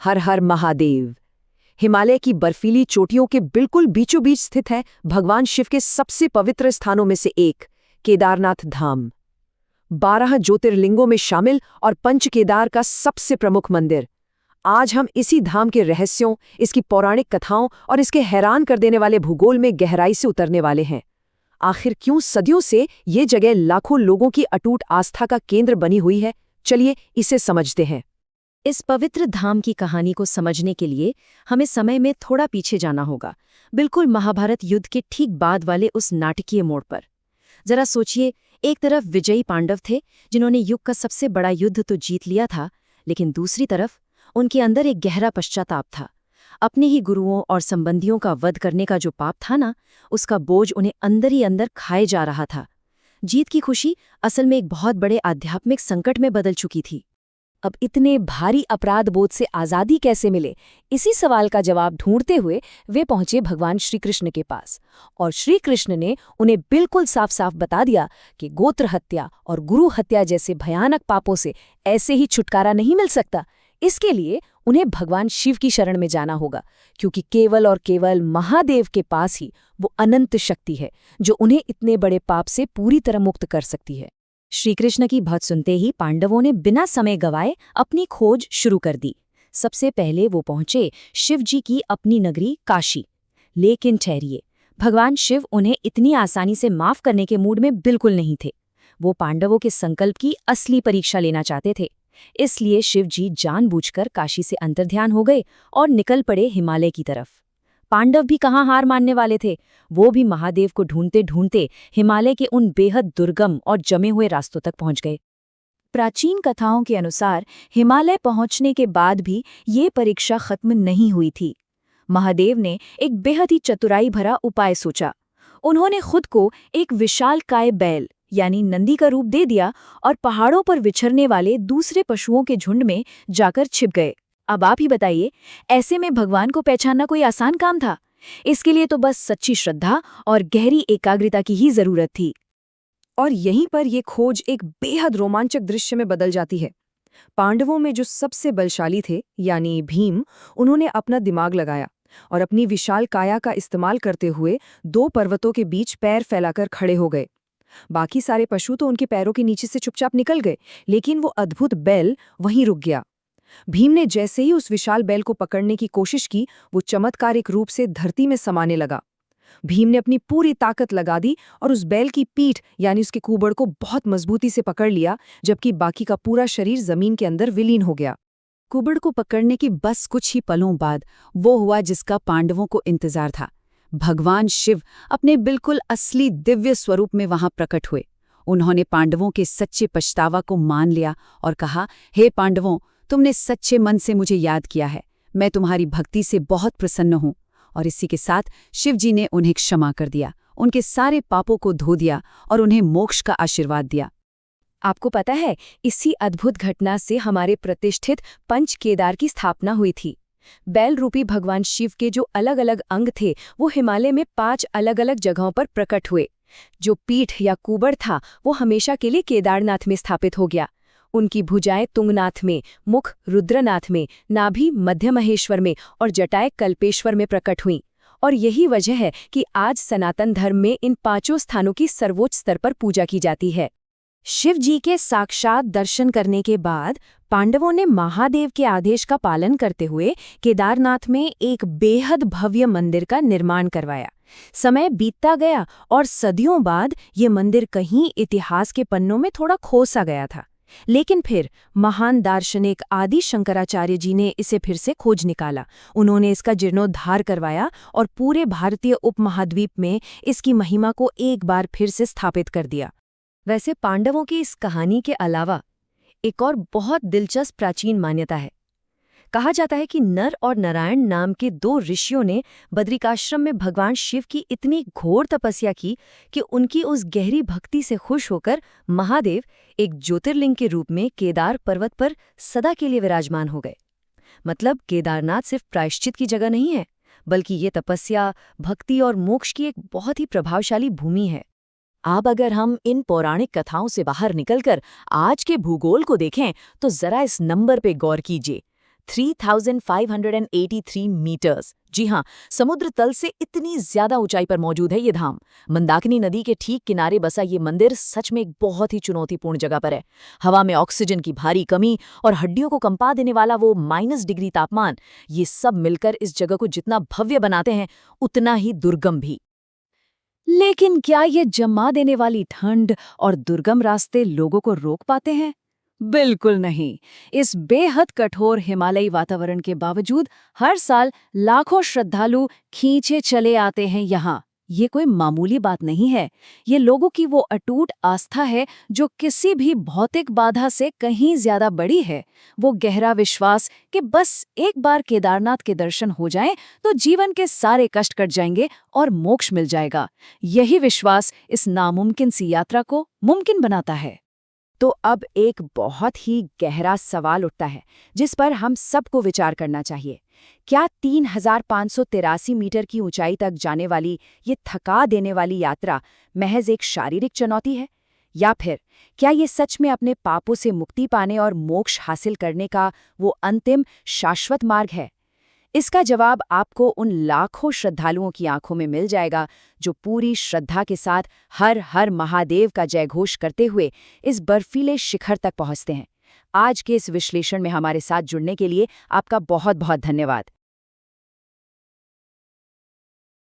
हर हर महादेव। हिमालय की बर्फीली चोटियों के बिल्कुल बीचों बीच स्थित है भगवान शिव के सबसे पवित्र स्थानों में से एक, केदारनाथ धाम। 12 ज्योतिर्लिंगों में शामिल और पंच केदार का सबसे प्रमुख मंदिर। आज हम इसी धाम के रहस्यों, इसकी पौराणिक कथाओं और इसके हैरान कर देने वाले भूगोल में गहराई से उतरने वाले हैं। आखिर क्यों सदियों से ये जगह लाखों लोगों की अटूट आस्था का केंद्र बनी हुई है? चलिए इसे समझते हैं। इस पवित्र धाम की कहानी को समझने के लिए हमें समय में थोड़ा पीछे जाना होगा, बिल्कुल महाभारत युद्ध के ठीक बाद वाले उस नाटकीय मोड़ पर। जरा सोचिए, एक तरफ विजयी पांडव थे जिन्होंने युग का सबसे बड़ा युद्ध तो जीत लिया था, लेकिन दूसरी तरफ उनके अंदर एक गहरा पश्चाताप था। अपने ही गुरुओं और संबंधियों का वध करने का जो पाप था ना, उसका बोझ उन्हें अंदर ही अंदर खाए जा रहा था। जीत की खुशी असल में एक बहुत बड़े आध्यात्मिक संकट में बदल चुकी थी। अब इतने भारी अपराध बोध से आज़ादी कैसे मिले, इसी सवाल का जवाब ढूंढते हुए वे पहुंचे भगवान श्री कृष्ण के पास। और श्री कृष्ण ने उन्हें बिल्कुल साफ साफ बता दिया कि गोत्र हत्या और गुरु हत्या जैसे भयानक पापों से ऐसे ही छुटकारा नहीं मिल सकता। इसके लिए उन्हें भगवान शिव की शरण में जाना होगा, क्योंकि केवल और केवल महादेव के पास ही वो अनंत शक्ति है जो उन्हें इतने बड़े पाप से पूरी तरह मुक्त कर सकती है। श्रीकृष्ण की बात सुनते ही पांडवों ने बिना समय गवाए अपनी खोज शुरू कर दी। सबसे पहले वो पहुंचे शिव जी की अपनी नगरी काशी। लेकिन ठहरिए, भगवान शिव उन्हें इतनी आसानी से माफ करने के मूड में बिल्कुल नहीं थे। वो पांडवों के संकल्प की असली परीक्षा लेना चाहते थे। इसलिए शिव जी जानबूझकर काशी से अंतर्ध्यान हो गए और निकल पड़े हिमालय की तरफ। पांडव भी कहाँ हार मानने वाले थे। वो भी महादेव को ढूंढते ढूंढते हिमालय के उन बेहद दुर्गम और जमे हुए रास्तों तक पहुंच गए। प्राचीन कथाओं के अनुसार हिमालय पहुंचने के बाद भी ये परीक्षा खत्म नहीं हुई थी। महादेव ने एक बेहद ही चतुराई भरा उपाय सोचा। उन्होंने खुद को एक विशालकाय बैल यानी नंदी का रूप दे दिया और पहाड़ों पर विचरने वाले दूसरे पशुओं के झुंड में जाकर छिप गए। अब आप ही बताइए, ऐसे में भगवान को पहचानना कोई आसान काम था? इसके लिए तो बस सच्ची श्रद्धा और गहरी एकाग्रता की ही जरूरत थी। और यहीं पर यह खोज एक बेहद रोमांचक दृश्य में बदल जाती है। पांडवों में जो सबसे बलशाली थे यानी भीम, उन्होंने अपना दिमाग लगाया और अपनी विशाल काया का इस्तेमाल करते हुए 2 पर्वतों के बीच पैर फैलाकर खड़े हो गए। बाकी सारे पशु तो उनके पैरों के नीचे से चुपचाप निकल गए, लेकिन वो अद्भुत बैल वहीं रुक गया। भीम ने जैसे ही उस विशाल बैल को पकड़ने की कोशिश की, वो चमत्कारिक रूप से धरती में समाने लगा। भीम ने अपनी पूरी ताकत लगा दी और उस बैल की पीठ यानी उसके कूबड़ को बहुत मजबूती से पकड़ लिया, जबकि बाकी का पूरा शरीर जमीन के अंदर विलीन हो गया। कुबड़ को पकड़ने के बस कुछ ही पलों बाद वो हुआ जिसका पांडवों को इंतजार था। भगवान शिव अपने बिल्कुल असली दिव्य स्वरूप में वहां प्रकट हुए। उन्होंने पांडवों के सच्चे पछतावा को मान लिया और कहा, हे पांडवों, तुमने सच्चे मन से मुझे याद किया है। मैं तुम्हारी भक्ति से बहुत प्रसन्न हूँ। और इसी के साथ शिव जी ने उन्हें क्षमा कर दिया, उनके सारे पापों को धो दिया और उन्हें मोक्ष का आशीर्वाद दिया। आपको पता है, इसी अद्भुत घटना से हमारे प्रतिष्ठित पंच केदार की स्थापना हुई थी। बैल रूपी भगवान शिव के जो अलग अलग अंग थे, वो हिमालय में 5 अलग अलग जगहों पर प्रकट हुए। जो पीठ या कुबड़ था, वो हमेशा के लिए केदारनाथ में स्थापित हो गया। उनकी भुजाएं तुंगनाथ में, मुख रुद्रनाथ में, नाभि मध्य महेश्वर में और जटाएं कल्पेश्वर में प्रकट हुईं। और यही वजह है कि आज सनातन धर्म में इन 5 स्थानों की सर्वोच्च स्तर पर पूजा की जाती है। शिव जी के साक्षात दर्शन करने के बाद पांडवों ने महादेव के आदेश का पालन करते हुए केदारनाथ में एक बेहद भव्य मंदिर का निर्माण करवाया। समय बीतता गया और सदियों बाद ये मंदिर कहीं इतिहास के पन्नों में थोड़ा खो सा गया था। लेकिन फिर महान दार्शनिक आदि शंकराचार्य जी ने इसे फिर से खोज निकाला। उन्होंने इसका जीर्णोद्धार करवाया और पूरे भारतीय उपमहाद्वीप में इसकी महिमा को एक बार फिर से स्थापित कर दिया। वैसे पांडवों की इस कहानी के अलावा एक और बहुत दिलचस्प प्राचीन मान्यता है। कहा जाता है कि नर और नारायण नाम के 2 ऋषियों ने बद्रिकाश्रम में भगवान शिव की इतनी घोर तपस्या की कि उनकी उस गहरी भक्ति से खुश होकर महादेव एक ज्योतिर्लिंग के रूप में केदार पर्वत पर सदा के लिए विराजमान हो गए। मतलब केदारनाथ सिर्फ प्रायश्चित की जगह नहीं है, बल्कि ये तपस्या, भक्ति और मोक्ष की एक बहुत ही प्रभावशाली भूमि है। अब अगर हम इन पौराणिक कथाओं से बाहर निकलकर आज के भूगोल को देखें तो जरा इस नंबर पे गौर कीजिए। 3,583 मीटर्स। जी हाँ, समुद्र तल से इतनी ज्यादा ऊंचाई पर मौजूद है ये धाम। मंदाकिनी नदी के ठीक किनारे बसा ये मंदिर सच में एक बहुत ही चुनौतीपूर्ण जगह पर है। हवा में ऑक्सीजन की भारी कमी और हड्डियों को कंपा देने वाला वो -डिग्री तापमान, ये सब मिलकर इस जगह को जितना भव्य बनाते हैं उतना ही दुर्गम भी। लेकिन क्या ये जमा देने वाली ठंड और दुर्गम रास्ते लोगों को रोक पाते हैं? बिल्कुल नहीं। इस बेहद कठोर हिमालयी वातावरण के बावजूद हर साल लाखों श्रद्धालु खींचे चले आते हैं यहाँ। ये कोई मामूली बात नहीं है। ये लोगों की वो अटूट आस्था है जो किसी भी भौतिक बाधा से कहीं ज्यादा बड़ी है। वो गहरा विश्वास कि बस एक बार केदारनाथ के दर्शन हो जाएं तो जीवन के सारे कष्ट कट जाएंगे और मोक्ष मिल जाएगा। यही विश्वास इस नामुमकिन सी यात्रा को मुमकिन बनाता है। तो अब एक बहुत ही गहरा सवाल उठता है जिस पर हम सबको विचार करना चाहिए। क्या 3,583 मीटर की ऊंचाई तक जाने वाली ये थका देने वाली यात्रा महज एक शारीरिक चुनौती है, या फिर क्या ये सच में अपने पापों से मुक्ति पाने और मोक्ष हासिल करने का वो अंतिम शाश्वत मार्ग है? इसका जवाब आपको उन लाखों श्रद्धालुओं की आंखों में मिल जाएगा जो पूरी श्रद्धा के साथ हर हर महादेव का जयघोष करते हुए इस बर्फीले शिखर तक पहुंचते हैं। आज के इस विश्लेषण में हमारे साथ जुड़ने के लिए आपका बहुत बहुत धन्यवाद।